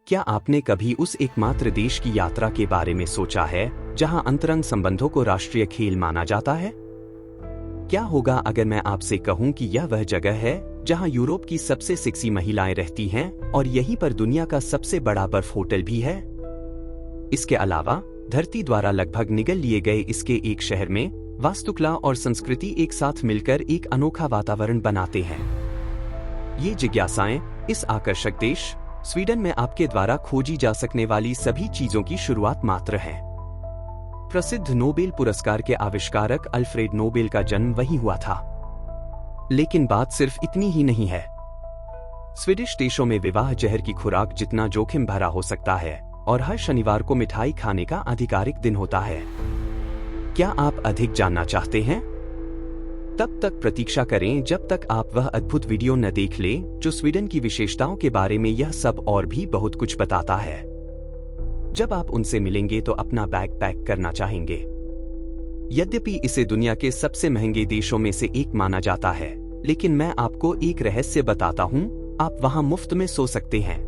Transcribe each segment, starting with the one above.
क्या आपने कभी उस एकमात्र देश की यात्रा के बारे में सोचा है जहां अंतरंग संबंधों को राष्ट्रीय खेल माना जाता है? क्या होगा अगर मैं आपसे कहूं कि यह वह जगह है जहां यूरोप की सबसे सेक्सी महिलाएं रहती हैं और यहीं पर दुनिया का सबसे बड़ा बर्फ होटल भी है? इसके अलावा धरती द्वारा लगभग निगल लिए गए इसके एक शहर में वास्तुकला और संस्कृति एक साथ मिलकर एक अनोखा वातावरण बनाते हैं। ये जिज्ञासाएं इस आकर्षक देश स्वीडन में आपके द्वारा खोजी जा सकने वाली सभी चीजों की शुरुआत मात्र है। प्रसिद्ध नोबेल पुरस्कार के आविष्कारक अल्फ्रेड नोबेल का जन्म वहीं हुआ था। लेकिन बात सिर्फ इतनी ही नहीं है। स्वीडिश देशों में विवाह जहर की खुराक जितना जोखिम भरा हो सकता है और हर शनिवार को मिठाई खाने का आधिकारिक दिन होता है। क्या आप अधिक जानना चाहते हैं? तब तक प्रतीक्षा करें जब तक आप वह अद्भुत वीडियो न देख लें जो स्वीडन की विशेषताओं के बारे में यह सब और भी बहुत कुछ बताता है। जब आप उनसे मिलेंगे तो अपना बैग पैक करना चाहेंगे। यद्यपि इसे दुनिया के सबसे महंगे देशों में से एक माना जाता है, लेकिन मैं आपको एक रहस्य बताता हूं, आप वहां मुफ्त में सो सकते हैं।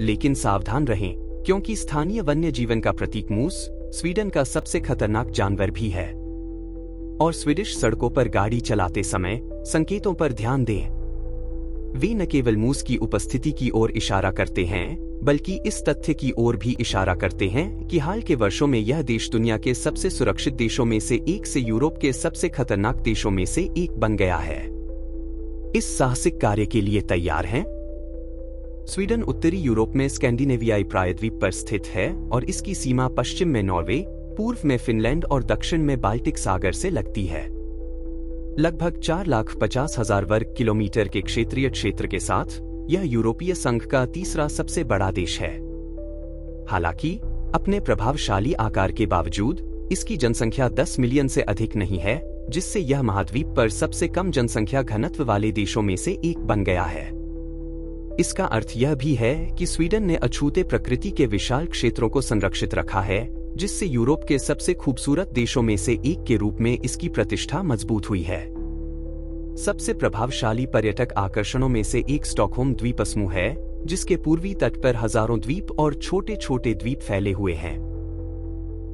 लेकिन सावधान रहें, क्योंकि स्थानीय वन्य जीवन का प्रतीक मूस स्वीडन का सबसे खतरनाक जानवर भी है। और स्वीडिश सड़कों पर गाड़ी चलाते समय संकेतों पर ध्यान दें। वे न केवल मूस की उपस्थिति की ओर इशारा करते हैं, बल्कि इस तथ्य की ओर भी इशारा करते हैं कि हाल के वर्षों में यह देश दुनिया के सबसे सुरक्षित देशों में से एक से यूरोप के सबसे खतरनाक देशों में से एक बन गया है। इस साहसिक कार्य के लिए तैयार हैं? स्वीडन उत्तरी यूरोप में स्कैंडिनेवियाई प्रायद्वीप पर स्थित है और इसकी सीमा पश्चिम में नॉर्वे, पूर्व में फिनलैंड और दक्षिण में बाल्टिक सागर से लगती है। लगभग 4,50,000 वर्ग किलोमीटर के क्षेत्रीय क्षेत्र के साथ यह यूरोपीय संघ का तीसरा सबसे बड़ा देश है। हालांकि अपने प्रभावशाली आकार के बावजूद इसकी जनसंख्या 10 मिलियन से अधिक नहीं है, जिससे यह महाद्वीप पर सबसे कम जनसंख्या घनत्व वाले देशों में से एक बन गया है। इसका अर्थ यह भी है कि स्वीडन ने अछूते प्रकृति के विशाल क्षेत्रों को संरक्षित रखा है, जिससे यूरोप के सबसे खूबसूरत देशों में से एक के रूप में इसकी प्रतिष्ठा मजबूत हुई है। सबसे प्रभावशाली पर्यटक आकर्षणों में से एक स्टॉकहोम द्वीप समूह है, जिसके पूर्वी तट पर हजारों द्वीप और छोटे छोटे द्वीप फैले हुए हैं।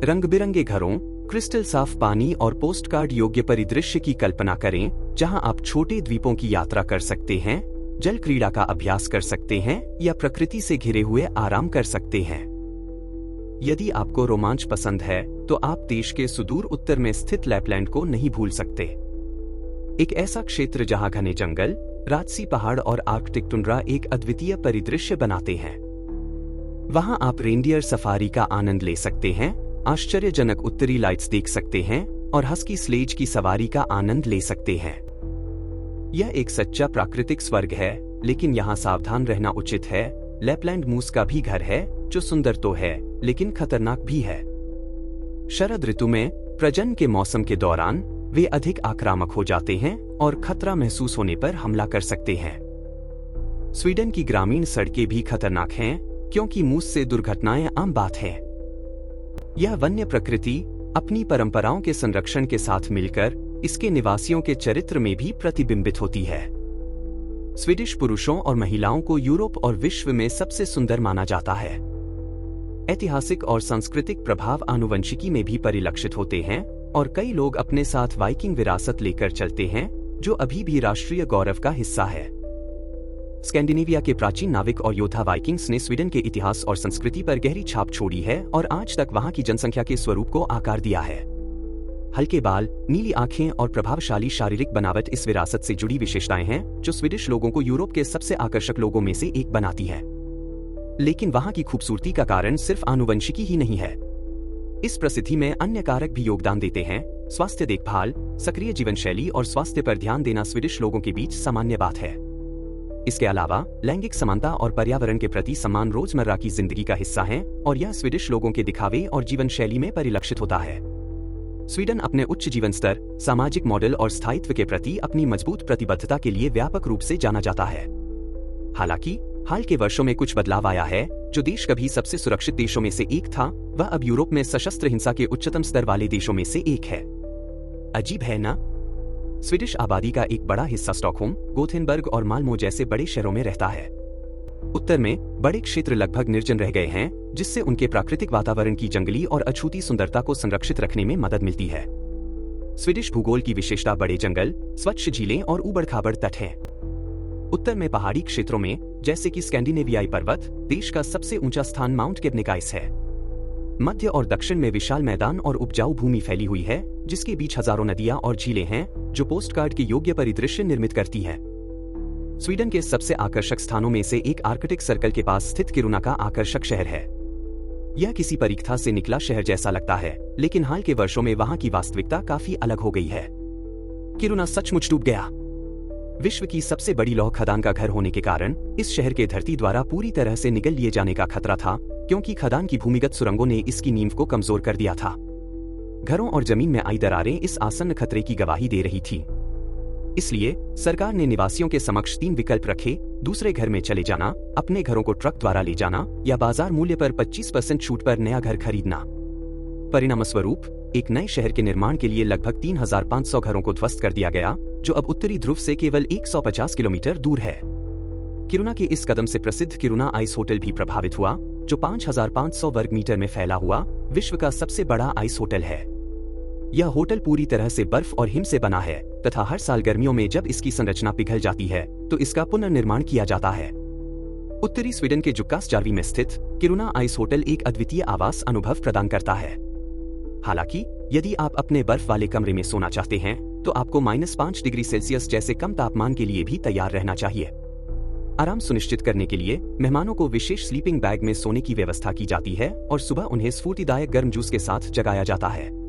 रंग-बिरंगे घरों, क्रिस्टल साफ पानी और पोस्टकार्ड योग्य परिदृश्य की कल्पना करें, जहां आप छोटे द्वीपों की यात्रा कर सकते हैं, जल क्रीड़ा का अभ्यास कर सकते हैं या प्रकृति से घिरे हुए आराम कर सकते हैं। यदि आपको रोमांच पसंद है, तो आप देश के सुदूर उत्तर में स्थित लैपलैंड को नहीं भूल सकते। एक ऐसा क्षेत्र जहां घने जंगल, राजसी पहाड़ और आर्कटिक टुंड्रा एक अद्वितीय परिदृश्य बनाते हैं। वहां आप रेनडियर सफारी का आनंद ले सकते हैं, आश्चर्यजनक उत्तरी लाइट्स देख सकते हैं और हस्की स्लेज की सवारी का आनंद ले सकते हैं। यह एक सच्चा प्राकृतिक स्वर्ग है, लेकिन यहाँ सावधान रहना उचित है। लैपलैंड मूस का भी घर है, जो सुंदर तो है, लेकिन खतरनाक भी है। शरद ऋतु में प्रजनन के मौसम के दौरान वे अधिक आक्रामक हो जाते हैं और खतरा महसूस होने पर हमला कर सकते हैं। स्वीडन की ग्रामीण सड़कें भी खतरनाक हैं, क्योंकि मूस से दुर्घटनाएं आम बात है। यह वन्य प्रकृति अपनी परंपराओं के संरक्षण के साथ मिलकर इसके निवासियों के चरित्र में भी प्रतिबिंबित होती है। स्वीडिश पुरुषों और महिलाओं को यूरोप और विश्व में सबसे सुंदर माना जाता है। ऐतिहासिक और सांस्कृतिक प्रभाव आनुवंशिकी में भी परिलक्षित होते हैं और कई लोग अपने साथ वाइकिंग विरासत लेकर चलते हैं, जो अभी भी राष्ट्रीय गौरव का हिस्सा है। स्कैंडिनेविया के प्राचीन नाविक और योद्धा वाइकिंग्स ने स्वीडन के इतिहास और संस्कृति पर गहरी छाप छोड़ी है और आज तक वहां की जनसंख्या के स्वरूप को आकार दिया है। हल्के बाल, नीली आंखें और प्रभावशाली शारीरिक बनावट इस विरासत से जुड़ी विशेषताएं हैं, जो स्वीडिश लोगों को यूरोप के सबसे आकर्षक लोगों में से एक बनाती है। लेकिन वहां की खूबसूरती का कारण सिर्फ आनुवंशिकी ही नहीं है। इस प्रसिद्धि में अन्य कारक भी योगदान देते हैं। स्वास्थ्य देखभाल, सक्रिय जीवन शैली और स्वास्थ्य पर ध्यान देना स्वीडिश लोगों के बीच सामान्य बात है। इसके अलावा लैंगिक समानता और पर्यावरण के प्रति सम्मान रोजमर्रा की जिंदगी का हिस्सा है और यह स्वीडिश लोगों के दिखावे और जीवन शैली में परिलक्षित होता है। स्वीडन अपने उच्च जीवन स्तर, सामाजिक मॉडल और स्थायित्व के प्रति अपनी मजबूत प्रतिबद्धता के लिए व्यापक रूप से जाना जाता है। हालांकि हाल के वर्षों में कुछ बदलाव आया है। जो देश कभी सबसे सुरक्षित देशों में से एक था, वह अब यूरोप में सशस्त्र हिंसा के उच्चतम स्तर वाले देशों में से एक है। अजीब है ना? स्वीडिश आबादी का एक बड़ा हिस्सा स्टॉकहोम, गोथेनबर्ग और माल्मो जैसे बड़े शहरों में रहता है। उत्तर में बड़े क्षेत्र लगभग निर्जन रह गए हैं, जिससे उनके प्राकृतिक वातावरण की जंगली और अछूती सुंदरता को संरक्षित रखने में मदद मिलती है। स्वीडिश भूगोल की विशेषता बड़े जंगल, स्वच्छ झीलें और ऊबड़-खाबड़ तट हैं। उत्तर में पहाड़ी क्षेत्रों में, जैसे कि स्कैंडिनेवियाई पर्वत, देश का सबसे ऊंचा स्थान माउंट केब्नेकाइस है। मध्य और दक्षिण में विशाल मैदान और उपजाऊ भूमि फैली हुई है, जिसके बीच हजारों नदियां और झीलें हैं, जो पोस्टकार्ड के योग्य परिदृश्य निर्मित करती हैं। स्वीडन के सबसे आकर्षक स्थानों में से एक आर्कटिक सर्कल के पास स्थित किरुना का आकर्षक शहर है। यह किसी परीक्षा से निकला शहर जैसा लगता है, लेकिन हाल के वर्षों में वहां की वास्तविकता काफी अलग हो गई है। किरुना सचमुच डूब गया। विश्व की सबसे बड़ी लौह खदान का घर होने के कारण इस शहर के धरती द्वारा पूरी तरह से निगल लिए जाने का खतरा था, क्योंकि खदान की भूमिगत सुरंगों ने इसकी नींव को कमजोर कर दिया था। घरों और जमीन में आई दरारें इस आसन्न खतरे की गवाही दे रही थी। इसलिए सरकार ने निवासियों के समक्ष 3 विकल्प रखे: दूसरे घर में चले जाना, अपने घरों को ट्रक द्वारा ले जाना, या बाजार मूल्य पर 25% छूट पर नया घर खरीदना। परिणामस्वरूप एक नए शहर के निर्माण के लिए लगभग 3,500 घरों को ध्वस्त कर दिया गया, जो अब उत्तरी ध्रुव से केवल 150 किलोमीटर दूर है। किरुना के इस कदम से प्रसिद्ध किरुना आइस होटल भी प्रभावित हुआ, जो 5,500 वर्ग मीटर में फैला हुआ विश्व का सबसे बड़ा आइस होटल है। यह होटल पूरी तरह से बर्फ और हिम से बना है तथा हर साल गर्मियों में जब इसकी संरचना पिघल जाती है तो इसका पुनर्निर्माण किया जाता है। उत्तरी स्वीडन के जुक्कासजार्वी में स्थित किरुना आइस होटल एक अद्वितीय आवास अनुभव प्रदान करता है। हालांकि यदि आप अपने बर्फ वाले कमरे में सोना चाहते हैं तो आपको -5 डिग्री सेल्सियस जैसे कम तापमान के लिए भी तैयार रहना चाहिए। आराम सुनिश्चित करने के लिए मेहमानों को विशेष स्लीपिंग बैग में सोने की व्यवस्था की जाती है और सुबह उन्हें स्फूर्तिदायक गर्म जूस के साथ जगाया जाता है।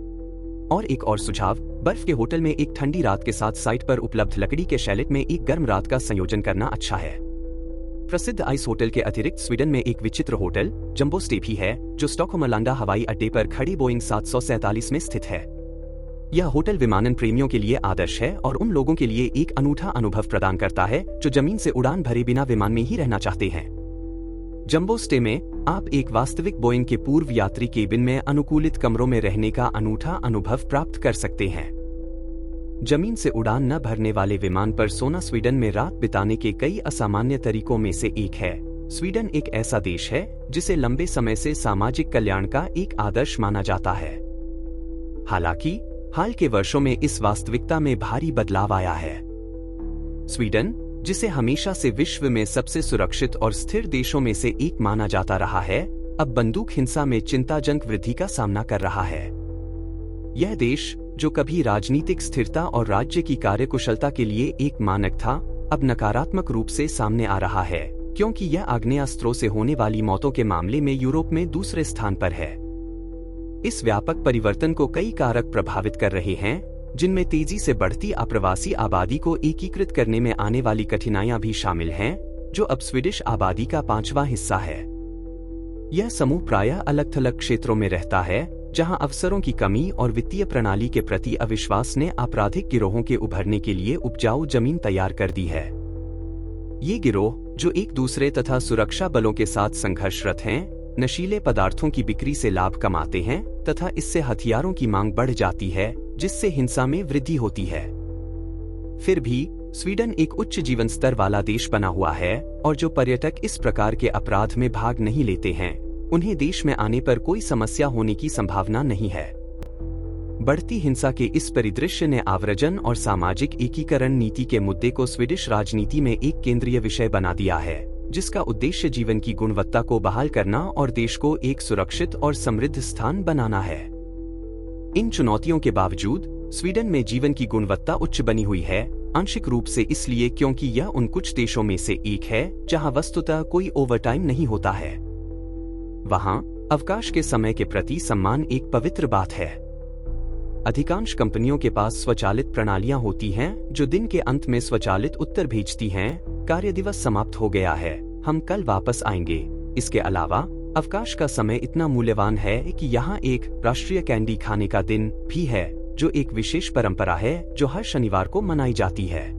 और एक और सुझाव, बर्फ के होटल में एक ठंडी रात के साथ साइट पर उपलब्ध लकड़ी के शैलेट में एक गर्म रात का संयोजन करना अच्छा है। प्रसिद्ध आइस होटल के अतिरिक्त स्वीडन में एक विचित्र होटल जंबो स्टे भी है, जो स्टॉकहोम अर्लांडा हवाई अड्डे पर खड़ी बोइंग 747 में स्थित है। यह होटल विमानन प्रेमियों के लिए आदर्श है और उन लोगों के लिए एक अनूठा अनुभव प्रदान करता है जो जमीन से उड़ान भरे बिना विमान में ही रहना चाहते हैं। जंबो स्टे में आप एक वास्तविक बोइंग के पूर्व यात्री केबिन में अनुकूलित कमरों में रहने का अनूठा अनुभव प्राप्त कर सकते हैं। जमीन से उड़ान न भरने वाले विमान पर सोना स्वीडन में रात बिताने के कई असामान्य तरीकों में से एक है। स्वीडन एक ऐसा देश है जिसे लंबे समय से सामाजिक कल्याण का एक आदर्श माना जाता है। हालांकि हाल के वर्षों में इस वास्तविकता में भारी बदलाव आया है। स्वीडन, जिसे हमेशा से विश्व में सबसे सुरक्षित और स्थिर देशों में से एक माना जाता रहा है, अब बंदूक हिंसा में चिंताजनक वृद्धि का सामना कर रहा है। यह देश, जो कभी राजनीतिक स्थिरता और राज्य की कार्यकुशलता के लिए एक मानक था, अब नकारात्मक रूप से सामने आ रहा है, क्योंकि यह आग्नेयास्त्रों से होने वाली मौतों के मामले में यूरोप में दूसरे स्थान पर है। इस व्यापक परिवर्तन को कई कारक प्रभावित कर रहे हैं, जिनमें तेजी से बढ़ती अप्रवासी आबादी को एकीकृत करने में आने वाली कठिनाइयां भी शामिल हैं, जो अब स्वीडिश आबादी का 5वां हिस्सा है। यह समूह प्रायः अलग-थलग क्षेत्रों में रहता है, जहां अवसरों की कमी और वित्तीय प्रणाली के प्रति अविश्वास ने आपराधिक गिरोहों के उभरने के लिए उपजाऊ जमीन तैयार कर दी है। ये गिरोह, जो एक दूसरे तथा सुरक्षा बलों के साथ संघर्षरत हैं, नशीले पदार्थों की बिक्री से लाभ कमाते हैं तथा इससे हथियारों की मांग बढ़ जाती है, जिससे हिंसा में वृद्धि होती है। फिर भी स्वीडन एक उच्च जीवन स्तर वाला देश बना हुआ है और जो पर्यटक इस प्रकार के अपराध में भाग नहीं लेते हैं, उन्हें देश में आने पर कोई समस्या होने की संभावना नहीं है। बढ़ती हिंसा के इस परिदृश्य ने आव्रजन और सामाजिक एकीकरण नीति के मुद्दे को स्वीडिश राजनीति में एक केंद्रीय विषय बना दिया है, जिसका उद्देश्य जीवन की गुणवत्ता को बहाल करना और देश को एक सुरक्षित और समृद्ध स्थान बनाना है। इन चुनौतियों के बावजूद स्वीडन में जीवन की गुणवत्ता उच्च बनी हुई है, आंशिक रूप से इसलिए क्योंकि यह उन कुछ देशों में से एक है जहां वस्तुतः कोई ओवरटाइम नहीं होता है। वहां अवकाश के समय के प्रति सम्मान एक पवित्र बात है। अधिकांश कंपनियों के पास स्वचालित प्रणालियां होती हैं जो दिन के अंत में स्वचालित उत्तर भेजती हैं, कार्य दिवस समाप्त हो गया है, हम कल वापस आएंगे। इसके अलावा अवकाश का समय इतना मूल्यवान है कि यहाँ एक राष्ट्रीय कैंडी खाने का दिन भी है, जो एक विशेष परंपरा है जो हर शनिवार को मनाई जाती है।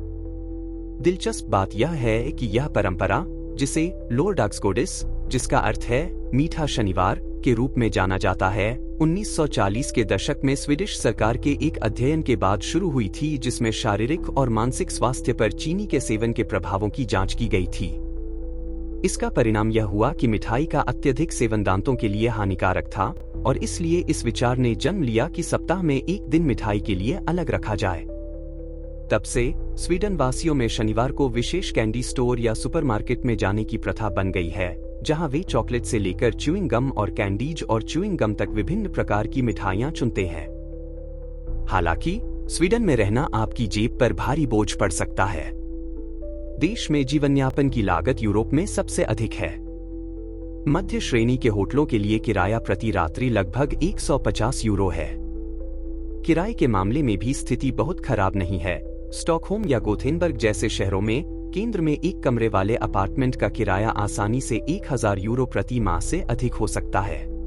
दिलचस्प बात यह है कि यह परंपरा, जिसे लोर्डाग्सगोडिस, जिसका अर्थ है मीठा शनिवार, के रूप में जाना जाता है, 1940 के दशक में स्वीडिश सरकार के एक अध्ययन के बाद शुरू हुई थी, जिसमें शारीरिक और मानसिक स्वास्थ्य पर चीनी के सेवन के प्रभावों की जांच की गई थी। इसका परिणाम यह हुआ कि मिठाई का अत्यधिक सेवन दांतों के लिए हानिकारक था और इसलिए इस विचार ने जन्म लिया कि सप्ताह में एक दिन मिठाई के लिए अलग रखा जाए। तब से स्वीडन वासियों में शनिवार को विशेष कैंडी स्टोर या सुपरमार्केट में जाने की प्रथा बन गई है, जहां वे चॉकलेट से लेकर च्यूइंग गम और कैंडीज और च्यूइंग गम तक विभिन्न प्रकार की मिठाइयां चुनते हैं। हालांकि स्वीडन में रहना आपकी जेब पर भारी बोझ पड़ सकता है। देश में जीवनयापन की लागत यूरोप में सबसे अधिक है। मध्य श्रेणी के होटलों के लिए किराया प्रति रात्रि लगभग 150 यूरो है। किराए के मामले में भी स्थिति बहुत खराब नहीं है। स्टॉकहोम या गोथेनबर्ग जैसे शहरों में केंद्र में एक कमरे वाले अपार्टमेंट का किराया आसानी से 1000 यूरो प्रति माह से अधिक हो सकता है।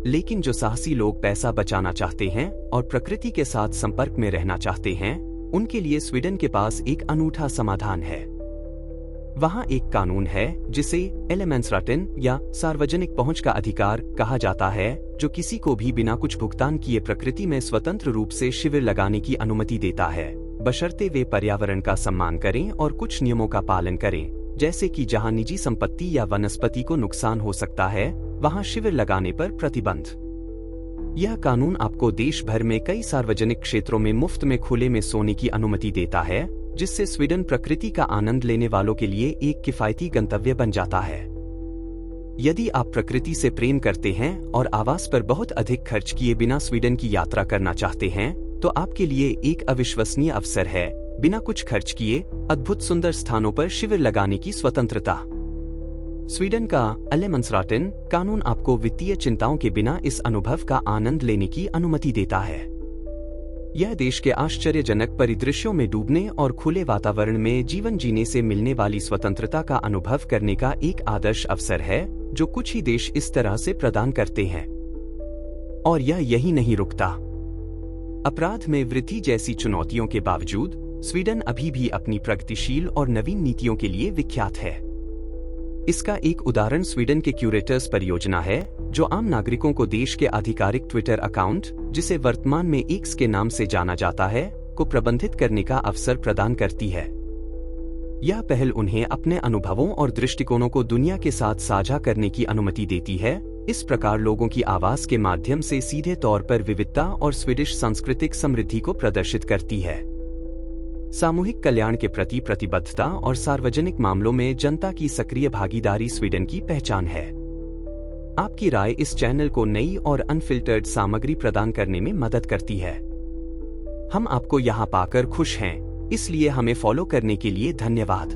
लेकिन जो साहसी लोग पैसा बचाना चाहते हैं और प्रकृति के साथ संपर्क में रहना चाहते हैं, उनके लिए स्वीडन के पास एक अनूठा समाधान है। वहां एक कानून है जिसे एलेमेंसराटेन या सार्वजनिक पहुंच का अधिकार कहा जाता है, जो किसी को भी बिना कुछ भुगतान किए प्रकृति में स्वतंत्र रूप से शिविर लगाने की अनुमति देता है, बशर्ते वे पर्यावरण का सम्मान करें और कुछ नियमों का पालन करें, जैसे कि जहां निजी संपत्ति या वनस्पति को नुकसान हो सकता है, वहां शिविर लगाने पर प्रतिबंध। यह कानून आपको देश भर में कई सार्वजनिक क्षेत्रों में मुफ्त में खुले में सोने की अनुमति देता है, जिससे स्वीडन प्रकृति का आनंद लेने वालों के लिए एक किफायती गंतव्य बन जाता है। यदि आप प्रकृति से प्रेम करते हैं और आवास पर बहुत अधिक खर्च किए बिना स्वीडन की यात्रा करना चाहते हैं, तो आपके लिए एक अविश्वसनीय अवसर है, बिना कुछ खर्च किए अद्भुत सुंदर स्थानों पर शिविर लगाने की स्वतंत्रता। स्वीडन का एलेमेंसराटेन कानून आपको वित्तीय चिंताओं के बिना इस अनुभव का आनंद लेने की अनुमति देता है। यह देश के आश्चर्यजनक परिदृश्यों में डूबने और खुले वातावरण में जीवन जीने से मिलने वाली स्वतंत्रता का अनुभव करने का एक आदर्श अवसर है, जो कुछ ही देश इस तरह से प्रदान करते हैं। और यह यही नहीं रुकता। अपराध में वृद्धि जैसी चुनौतियों के बावजूद स्वीडन अभी भी अपनी प्रगतिशील और नवीन नीतियों के लिए विख्यात है। इसका एक उदाहरण स्वीडन के क्यूरेटर्स परियोजना है, जो आम नागरिकों को देश के आधिकारिक ट्विटर अकाउंट, जिसे वर्तमान में एक्स के नाम से जाना जाता है, को प्रबंधित करने का अवसर प्रदान करती है। यह पहल उन्हें अपने अनुभवों और दृष्टिकोणों को दुनिया के साथ साझा करने की अनुमति देती है। इस प्रकार लोगों की आवाज के माध्यम से सीधे तौर पर विविधता और स्वीडिश सांस्कृतिक समृद्धि को प्रदर्शित करती है। सामूहिक कल्याण के प्रति प्रतिबद्धता और सार्वजनिक मामलों में जनता की सक्रिय भागीदारी स्वीडन की पहचान है। आपकी राय इस चैनल को नई और अनफिल्टर्ड सामग्री प्रदान करने में मदद करती है। हम आपको यहाँ पाकर खुश हैं, इसलिए हमें फॉलो करने के लिए धन्यवाद।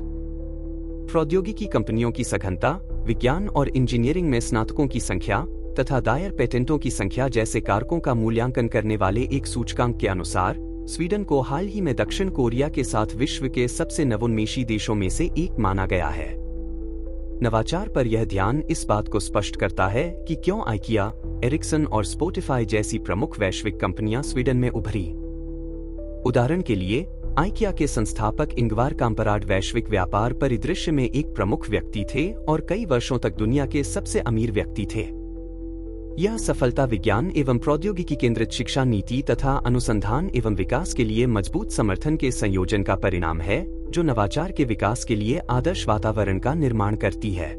प्रौद्योगिकी कंपनियों की सघनता, विज्ञान और इंजीनियरिंग में स्नातकों की संख्या तथा दायर पेटेंटों की संख्या जैसे कारकों का मूल्यांकन करने वाले एक सूचकांक के अनुसार स्वीडन को हाल ही में दक्षिण कोरिया के साथ विश्व के सबसे नवोन्मेषी देशों में से एक माना गया है। नवाचार पर यह ध्यान इस बात को स्पष्ट करता है कि क्यों आइकिया, एरिक्सन और स्पॉटिफाई जैसी प्रमुख वैश्विक कंपनियां स्वीडन में उभरी। उदाहरण के लिए, आइकिया के संस्थापक इंगवार काम्पराड वैश्विक व्यापार परिदृश्य में एक प्रमुख व्यक्ति थे और कई वर्षों तक दुनिया के सबसे अमीर व्यक्ति थे। यह सफलता विज्ञान एवं प्रौद्योगिकी केंद्रित शिक्षा नीति तथा अनुसंधान एवं विकास के लिए मजबूत समर्थन के संयोजन का परिणाम है, जो नवाचार के विकास के लिए आदर्श वातावरण का निर्माण करती है।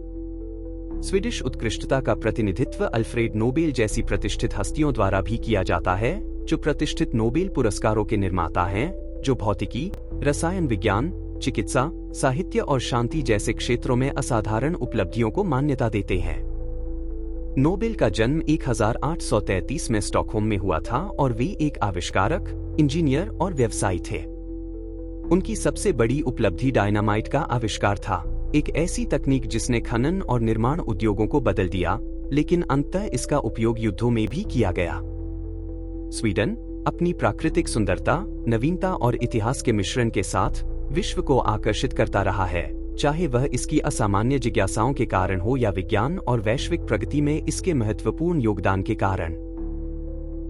स्वीडिश उत्कृष्टता का प्रतिनिधित्व अल्फ्रेड नोबेल जैसी प्रतिष्ठित हस्तियों द्वारा भी किया जाता है, जो प्रतिष्ठित नोबेल पुरस्कारों के निर्माता हैं, जो भौतिकी, रसायन विज्ञान, चिकित्सा, साहित्य और शांति जैसे क्षेत्रों में असाधारण उपलब्धियों को मान्यता देते हैं। नोबेल का जन्म 1833 में स्टॉकहोम में हुआ था और वे एक आविष्कारक, इंजीनियर और व्यवसायी थे। उनकी सबसे बड़ी उपलब्धि डायनामाइट का आविष्कार था, एक ऐसी तकनीक जिसने खनन और निर्माण उद्योगों को बदल दिया, लेकिन अंततः इसका उपयोग युद्धों में भी किया गया। स्वीडन अपनी प्राकृतिक सुंदरता, नवीनता और इतिहास के मिश्रण के साथ विश्व को आकर्षित करता रहा है, चाहे वह इसकी असामान्य जिज्ञासाओं के कारण हो या विज्ञान और वैश्विक प्रगति में इसके महत्वपूर्ण योगदान के कारण।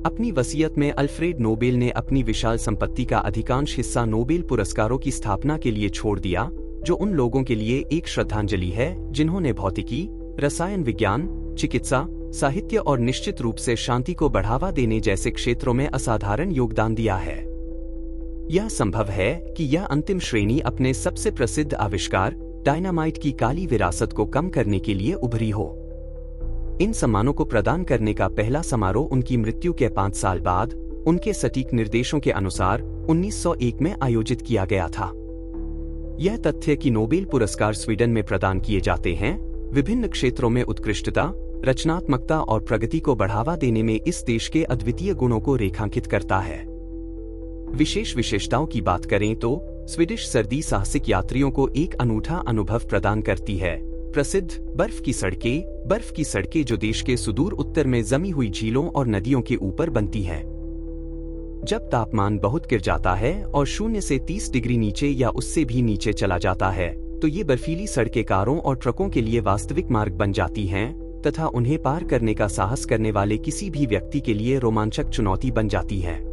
अपनी वसीयत में अल्फ्रेड नोबेल ने अपनी विशाल संपत्ति का अधिकांश हिस्सा नोबेल पुरस्कारों की स्थापना के लिए छोड़ दिया, जो उन लोगों के लिए एक श्रद्धांजलि है जिन्होंने भौतिकी, रसायन विज्ञान, चिकित्सा, साहित्य और निश्चित रूप से शांति को बढ़ावा देने जैसे क्षेत्रों में असाधारण योगदान दिया है। यह संभव है कि यह अंतिम श्रेणी अपने सबसे प्रसिद्ध आविष्कार, डायनामाइट की काली विरासत को कम करने के लिए उभरी हो। इन सम्मानों को प्रदान करने का पहला समारोह उनकी मृत्यु के 5 साल बाद उनके सटीक निर्देशों के अनुसार 1901 में आयोजित किया गया था। यह तथ्य कि नोबेल पुरस्कार स्वीडन में प्रदान किए जाते हैं विभिन्न क्षेत्रों में उत्कृष्टता, रचनात्मकता और प्रगति को बढ़ावा देने में इस देश के अद्वितीय गुणों को रेखांकित करता है। विशेष विशेषताओं की बात करें तो स्वीडिश सर्दी साहसिक यात्रियों को एक अनूठा अनुभव प्रदान करती है। प्रसिद्ध बर्फ की सड़कें जो देश के सुदूर उत्तर में जमी हुई झीलों और नदियों के ऊपर बनती हैं। जब तापमान बहुत गिर जाता है और 0 से 30 डिग्री नीचे या उससे भी नीचे चला जाता है तो ये बर्फीली सड़कें कारों और ट्रकों के लिए वास्तविक मार्ग बन जाती हैं तथा उन्हें पार करने का साहस करने वाले किसी भी व्यक्ति के लिए रोमांचक चुनौती बन जाती हैं।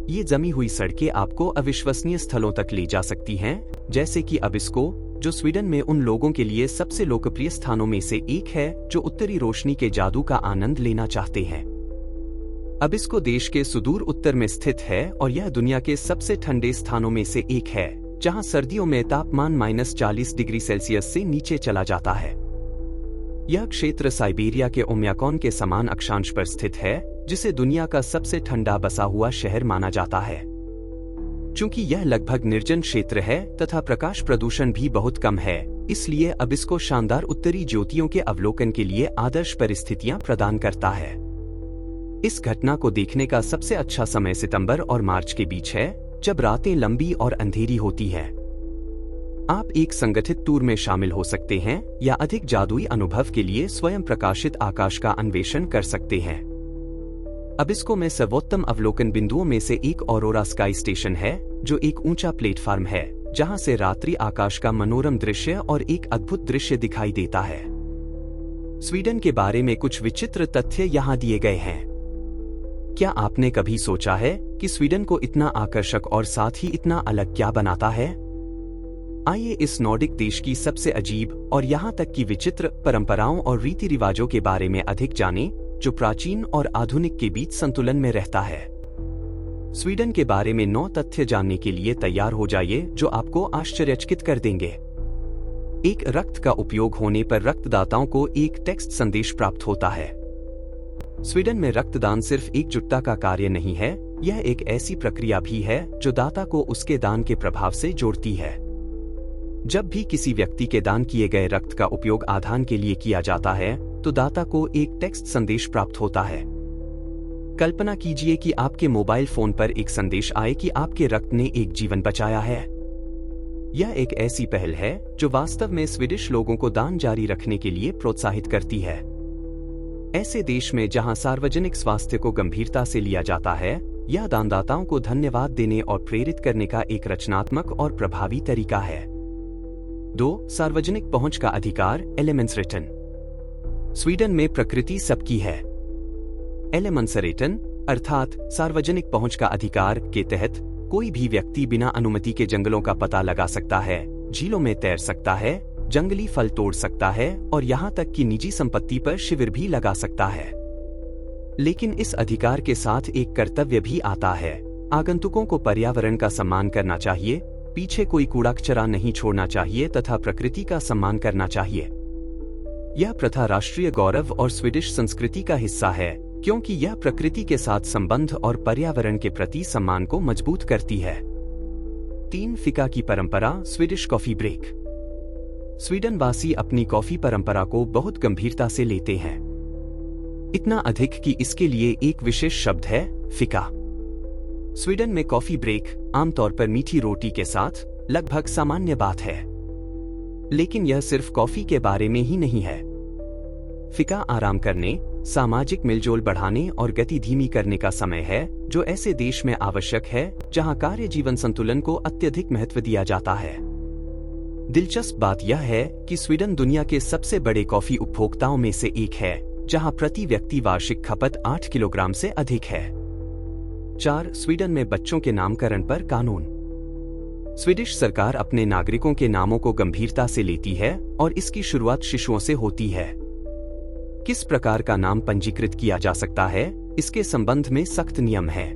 ये जमी हुई सड़कें आपको अविश्वसनीय स्थलों तक ले जा सकती हैं, जैसे कि अबिस्को, जो स्वीडन में उन लोगों के लिए सबसे लोकप्रिय स्थानों में से एक है जो उत्तरी रोशनी के जादू का आनंद लेना चाहते हैं। अबिस्को देश के सुदूर उत्तर में स्थित है और यह दुनिया के सबसे ठंडे स्थानों में से एक है, जहां सर्दियों में तापमान -40 डिग्री सेल्सियस से नीचे चला जाता है। यह क्षेत्र साइबेरिया के ओम्याकॉन के समान अक्षांश पर स्थित है, जिसे दुनिया का सबसे ठंडा बसा हुआ शहर माना जाता है। चूंकि यह लगभग निर्जन क्षेत्र है तथा प्रकाश प्रदूषण भी बहुत कम है, इसलिए अबिस्को शानदार उत्तरी ज्योतियों के अवलोकन के लिए आदर्श परिस्थितियां प्रदान करता है। इस घटना को देखने का सबसे अच्छा समय सितंबर और मार्च के बीच है, जब रातें लंबी और अंधेरी होती हैं। आप एक संगठित टूर में शामिल हो सकते हैं या अधिक जादुई अनुभव के लिए स्वयं प्रकाशित आकाश का अन्वेषण कर सकते हैं। अबिस्को में सर्वोत्तम अवलोकन बिंदुओं में से एक ऑरोरा स्काई स्टेशन है, जो एक ऊंचा प्लेटफार्म है जहां से रात्रि आकाश का मनोरम दृश्य और एक अद्भुत दृश्य दिखाई देता है। स्वीडन के बारे में कुछ विचित्र तथ्य यहाँ दिए गए हैं। क्या आपने कभी सोचा है कि स्वीडन को इतना आकर्षक और साथ ही इतना अलग क्या बनाता है? आइए इस नॉर्डिक देश की सबसे अजीब और यहाँ तक कि विचित्र परंपराओं और रीति रिवाजों के बारे में अधिक जानें, जो प्राचीन और आधुनिक के बीच संतुलन में रहता है। स्वीडन के बारे में 9 तथ्य जानने के लिए तैयार हो जाइए जो आपको आश्चर्यचकित कर देंगे। 1. रक्त का उपयोग होने पर रक्तदाताओं को एक टेक्स्ट संदेश प्राप्त होता है। स्वीडन में रक्तदान सिर्फ एकजुटता का कार्य नहीं है, यह एक ऐसी प्रक्रिया भी है जो दाता को उसके दान के प्रभाव से जोड़ती है। जब भी किसी व्यक्ति के दान किए गए रक्त का उपयोग आधान के लिए किया जाता है तो दाता को एक टेक्स्ट संदेश प्राप्त होता है। कल्पना कीजिए कि आपके मोबाइल फोन पर एक संदेश आए कि आपके रक्त ने एक जीवन बचाया है। यह एक ऐसी पहल है जो वास्तव में स्वीडिश लोगों को दान जारी रखने के लिए प्रोत्साहित करती है। ऐसे देश में जहां सार्वजनिक स्वास्थ्य को गंभीरता से लिया जाता है, यह दानदाताओं को धन्यवाद देने और प्रेरित करने का एक रचनात्मक और प्रभावी तरीका है। 2. सार्वजनिक पहुंच का अधिकार एलेमेंसरेटन। स्वीडन में प्रकृति सबकी है। एलेमेंसरेटन अर्थात सार्वजनिक पहुंच का अधिकार के तहत कोई भी व्यक्ति बिना अनुमति के जंगलों का पता लगा सकता है, झीलों में तैर सकता है, जंगली फल तोड़ सकता है और यहाँ तक कि निजी संपत्ति पर शिविर भी लगा सकता है। लेकिन इस अधिकार के साथ एक कर्तव्य भी आता है। आगंतुकों को पर्यावरण का सम्मान करना चाहिए, पीछे कोई कूड़ा कचरा नहीं छोड़ना चाहिए तथा प्रकृति का सम्मान करना चाहिए। यह प्रथा राष्ट्रीय गौरव और स्वीडिश संस्कृति का हिस्सा है, क्योंकि यह प्रकृति के साथ संबंध और पर्यावरण के प्रति सम्मान को मजबूत करती है। 3. फिका की परंपरा स्वीडिश कॉफी ब्रेक। स्वीडन वासी अपनी कॉफी परंपरा को बहुत गंभीरता से लेते हैं, इतना अधिक कि इसके लिए एक विशेष शब्द है, फिका। स्वीडन में कॉफी ब्रेक आमतौर पर मीठी रोटी के साथ लगभग सामान्य बात है, लेकिन यह सिर्फ कॉफी के बारे में ही नहीं है। फिका आराम करने, सामाजिक मिलजोल बढ़ाने और गति धीमी करने का समय है, जो ऐसे देश में आवश्यक है जहां कार्य जीवन संतुलन को अत्यधिक महत्व दिया जाता है। दिलचस्प बात यह है कि स्वीडन दुनिया के सबसे बड़े कॉफी उपभोक्ताओं में से एक है, जहां प्रति व्यक्ति वार्षिक खपत 8 किलोग्राम से अधिक है। 4. स्वीडन में बच्चों के नामकरण पर कानून। स्वीडिश सरकार अपने नागरिकों के नामों को गंभीरता से लेती है और इसकी शुरुआत शिशुओं से होती है। किस प्रकार का नाम पंजीकृत किया जा सकता है, इसके संबंध में सख्त नियम है।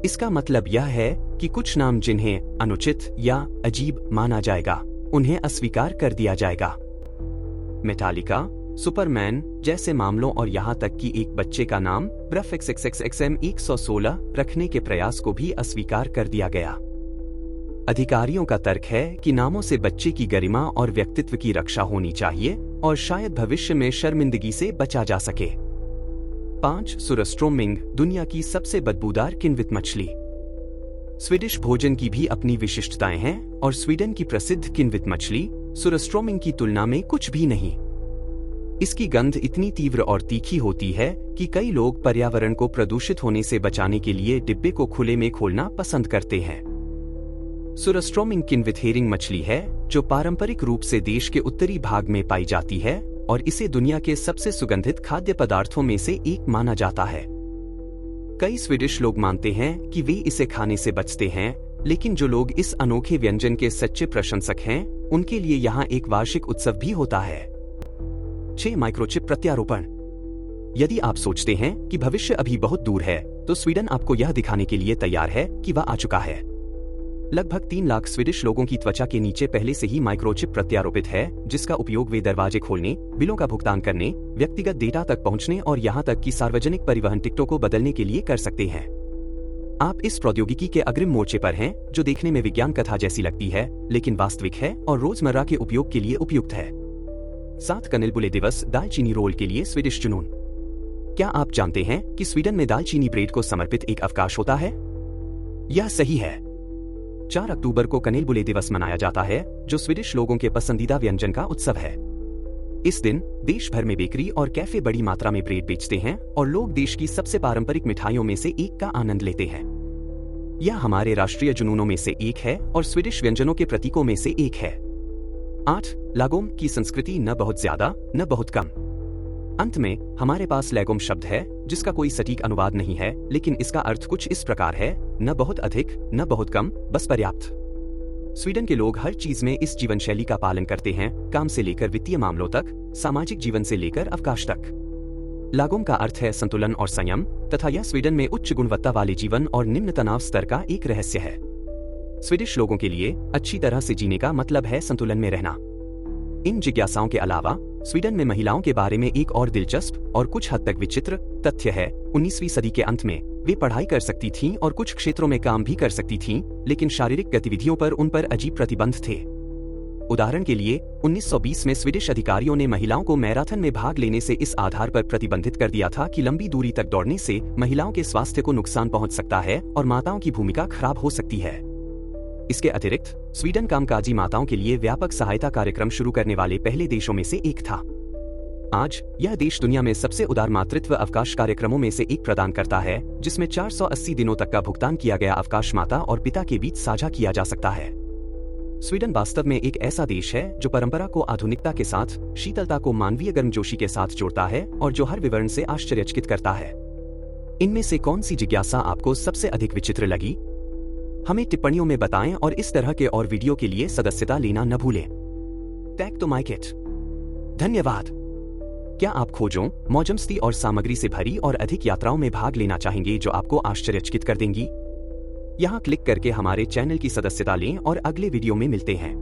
इसका मतलब यह है कि कुछ नाम जिन्हें अनुचित या अजीब माना जाएगा, उन्हें अस्वीकार कर दिया जाएगा। मेटालिका, सुपरमैन जैसे मामलों और यहां तक कि एक बच्चे का नाम ब्रफ XXXXM116 रखने के प्रयास को भी अस्वीकार कर दिया गया। अधिकारियों का तर्क है कि नामों से बच्चे की गरिमा और व्यक्तित्व की रक्षा होनी चाहिए और शायद भविष्य में शर्मिंदगी से बचा जा सके। 5. सुरस्ट्रोमिंग, दुनिया की सबसे बदबूदार किण्वित मछली। स्वीडिश भोजन की भी अपनी विशिष्टताएं हैं और स्वीडन की प्रसिद्ध किण्वित मछली सुरस्ट्रोमिंग की तुलना में कुछ भी नहीं। इसकी गंध इतनी तीव्र और तीखी होती है कि कई लोग पर्यावरण को प्रदूषित होने से बचाने के लिए डिब्बे को खुले में खोलना पसंद करते हैं। सुरस्ट्रोमिंग किण्वित हेरिंग मछली है जो पारंपरिक रूप से देश के उत्तरी भाग में पाई जाती है और इसे दुनिया के सबसे सुगंधित खाद्य पदार्थों में से एक माना जाता है। कई स्वीडिश लोग मानते हैं कि वे इसे खाने से बचते हैं, लेकिन जो लोग इस अनोखे व्यंजन के सच्चे प्रशंसक हैं, उनके लिए यहाँ एक वार्षिक उत्सव भी होता है। 6. माइक्रोचिप प्रत्यारोपण। यदि आप सोचते हैं कि भविष्य अभी बहुत दूर है, तो स्वीडन आपको यह दिखाने के लिए तैयार है कि वह आ चुका है। लगभग 3 लाख स्वीडिश लोगों की त्वचा के नीचे पहले से ही माइक्रोचिप प्रत्यारोपित है, जिसका उपयोग वे दरवाजे खोलने, बिलों का भुगतान करने, व्यक्तिगत डेटा तक पहुंचने और यहां तक कि सार्वजनिक परिवहन टिकटों को बदलने के लिए कर सकते हैं। आप इस प्रौद्योगिकी के अग्रिम मोर्चे पर हैं, जो देखने में विज्ञान कथा जैसी लगती है, लेकिन वास्तविक है और रोजमर्रा के उपयोग के लिए उपयुक्त है। 7. कनेलबुले दिवस, दालचीनी रोल के लिए स्वीडिश जुनून। क्या आप जानते हैं कि स्वीडन में दालचीनी ब्रेड को समर्पित एक अवकाश होता है? यह सही है। 4 अक्टूबर को कनेलबुले दिवस मनाया जाता है, जो स्वीडिश लोगों के पसंदीदा व्यंजन का उत्सव है। इस दिन देश भर में बेकरी और कैफे बड़ी मात्रा में ब्रेड बेचते हैं और लोग देश की सबसे पारंपरिक मिठाइयों में से एक का आनंद लेते हैं। यह हमारे राष्ट्रीय जुनूनों में से एक है और स्वीडिश व्यंजनों के प्रतीकों में से एक है। 8. लागोम की संस्कृति, न बहुत ज्यादा न बहुत कम। अंत में हमारे पास लैगोम शब्द है, जिसका कोई सटीक अनुवाद नहीं है, लेकिन इसका अर्थ कुछ इस प्रकार है: न बहुत अधिक न बहुत कम, बस पर्याप्त। स्वीडन के लोग हर चीज में इस जीवन शैली का पालन करते हैं, काम से लेकर वित्तीय मामलों तक, सामाजिक जीवन से लेकर अवकाश तक। लागोम का अर्थ है संतुलन और संयम, तथा यह स्वीडन में उच्च गुणवत्ता वाले जीवन और निम्न तनाव स्तर का एक रहस्य है। स्वीडिश लोगों के लिए अच्छी तरह से जीने का मतलब है संतुलन में रहना। इन जिज्ञासाओं के अलावा स्वीडन में महिलाओं के बारे में एक और दिलचस्प और कुछ हद तक विचित्र तथ्य है। 19वीं सदी के अंत में वे पढ़ाई कर सकती थीं और कुछ क्षेत्रों में काम भी कर सकती थीं, लेकिन शारीरिक गतिविधियों पर उन पर अजीब प्रतिबंध थे। उदाहरण के लिए 1920 में स्वीडिश अधिकारियों ने महिलाओं को मैराथन में भाग लेने से इस आधार पर प्रतिबंधित कर दिया था कि लंबी दूरी तक दौड़ने से महिलाओं के स्वास्थ्य को नुकसान पहुंच सकता है और माताओं की भूमिका खराब हो सकती है। इसके अतिरिक्त स्वीडन कामकाजी माताओं के लिए व्यापक सहायता कार्यक्रम शुरू करने वाले पहले देशों में से एक था। आज यह देश दुनिया में सबसे उदार मातृत्व अवकाश कार्यक्रमों में से एक प्रदान करता है, जिसमें 480 दिनों तक का भुगतान किया गया अवकाश माता और पिता के बीच साझा किया जा सकता है। स्वीडन वास्तव में एक ऐसा देश है जो परंपरा को आधुनिकता के साथ, शीतलता को मानवीय गर्मजोशी के साथ जोड़ता है और जो हर विवरण से आश्चर्यचकित करता है। इनमें से कौन सी जिज्ञासा आपको सबसे अधिक विचित्र लगी? हमें टिप्पणियों में बताएं और इस तरह के और वीडियो के लिए सदस्यता लेना न भूलें। टैग तो माइक इट। धन्यवाद। क्या आप खोजों, मौजमस्ती और सामग्री से भरी और अधिक यात्राओं में भाग लेना चाहेंगे जो आपको आश्चर्यचकित कर देंगी? यहाँ क्लिक करके हमारे चैनल की सदस्यता लें और अगले वीडियो में मिलते हैं।